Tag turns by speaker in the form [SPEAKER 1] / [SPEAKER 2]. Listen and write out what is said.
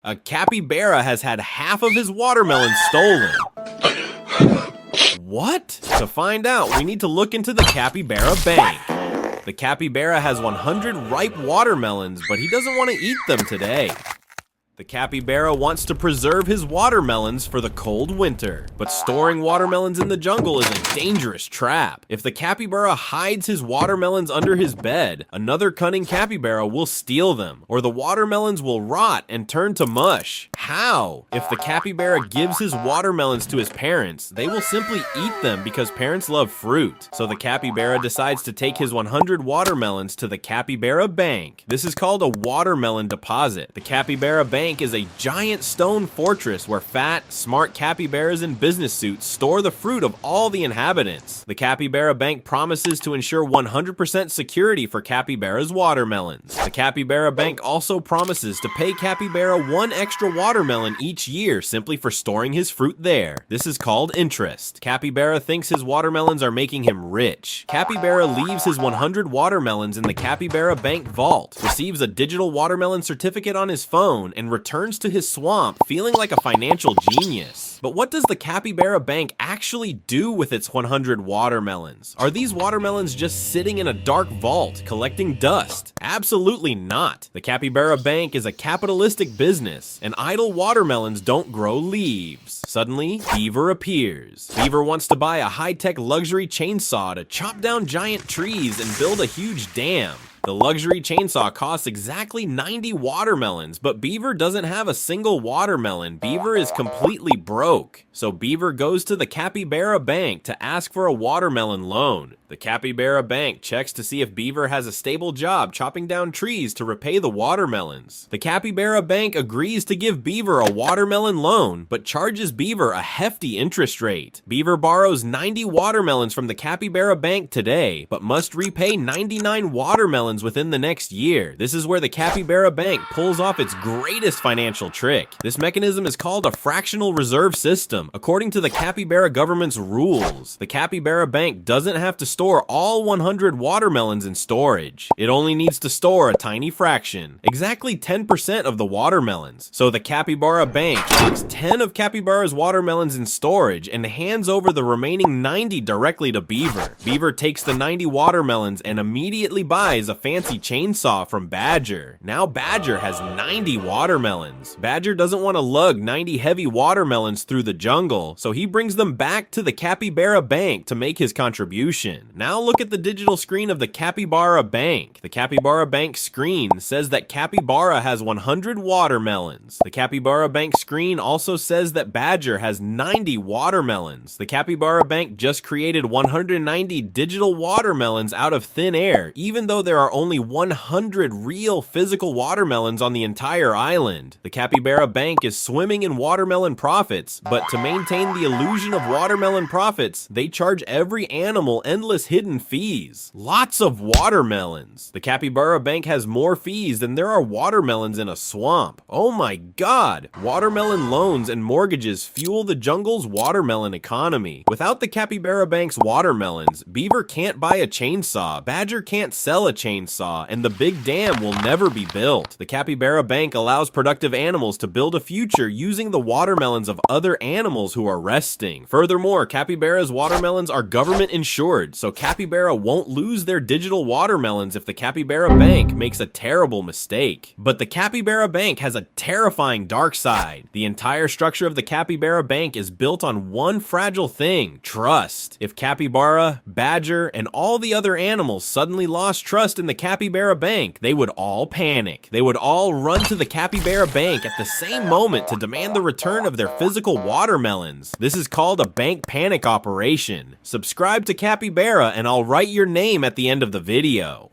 [SPEAKER 1] A capybara has had half of his watermelon stolen. What? To find out, we need to look into the capybara bank. The capybara has 100 ripe watermelons, but he doesn't want to eat them today. The capybara wants to preserve his watermelons for the cold winter, but storing watermelons in the jungle is a dangerous trap. If the capybara hides his watermelons under his bed, another cunning capybara will steal them, or the watermelons will rot and turn to mush. How? If the capybara gives his watermelons to his parents, they will simply eat them because parents love fruit. So the capybara decides to take his 100 watermelons to the capybara bank. This is called a watermelon deposit. The capybara bank is a giant stone fortress where fat, smart capybaras in business suits store the fruit of all the inhabitants. The capybara bank promises to ensure 100% security for capybara's watermelons. The capybara bank also promises to pay capybara 1 extra watermelon each year simply for storing his fruit there. This is called interest. Capybara thinks his watermelons are making him rich. Capybara leaves his 100 watermelons in the capybara bank vault, receives a digital watermelon certificate on his phone, and returns to his swamp feeling like a financial genius. But what does the capybara bank actually do with its 100 watermelons? Are these watermelons just sitting in a dark vault collecting dust? Absolutely not. The capybara bank is a capitalistic business, and idle watermelons don't grow leaves. Suddenly, Beaver appears. Beaver wants to buy a high-tech luxury chainsaw to chop down giant trees and build a huge dam. The luxury chainsaw costs exactly 90 watermelons, but Beaver doesn't have a single watermelon. Beaver is completely broke. So Beaver goes to the capybara bank to ask for a watermelon loan. The capybara bank checks to see if Beaver has a stable job chopping down trees to repay the watermelons. The capybara bank agrees to give Beaver a watermelon loan, but charges Beaver a hefty interest rate. Beaver borrows 90 watermelons from the capybara bank today, but must repay 99 watermelons within the next year. This is where the capybara bank pulls off its greatest financial trick. This mechanism is called a fractional reserve system. According to the capybara government's rules, the capybara bank doesn't have to store all 100 watermelons in storage. It only needs to store a tiny fraction, exactly 10% of the watermelons. So the capybara bank puts 10 of capybara's watermelons in storage and hands over the remaining 90 directly to Beaver. Beaver takes the 90 watermelons and immediately buys a fancy chainsaw from Badger. Now Badger has 90 watermelons. Badger doesn't want to lug 90 heavy watermelons through the jungle, so he brings them back to the capybara bank to make his contribution. Now look at the digital screen of the capybara bank. The capybara bank screen says that capybara has 100 watermelons. The capybara bank screen also says that Badger has 90 watermelons. The capybara bank just created 190 digital watermelons out of thin air, even though there are only 100 real physical watermelons on the entire island. The capybara bank is swimming in watermelon profits, but to maintain the illusion of watermelon profits, they charge every animal endless hidden fees. Lots of watermelons. The capybara bank has more fees than there are watermelons in a swamp. Oh my god! Watermelon loans and mortgages fuel the jungle's watermelon economy. Without the capybara bank's watermelons, Beaver can't buy a chainsaw, Badger can't sell a chainsaw, and the big dam will never be built. The capybara bank allows productive animals to build a future using the watermelons of other animals who are resting. Furthermore, capybara's watermelons are government insured, so capybara won't lose their digital watermelons if the capybara bank makes a terrible mistake. But the capybara bank has a terrifying dark side. The entire structure of the capybara bank is built on one fragile thing: trust. If capybara, badger, and all the other animals suddenly lost trust in the capybara bank, they would all panic. They would all run to the capybara bank at the same moment to demand the return of their physical watermelons. This is called a bank panic operation. Subscribe to Capybara and I'll write your name at the end of the video.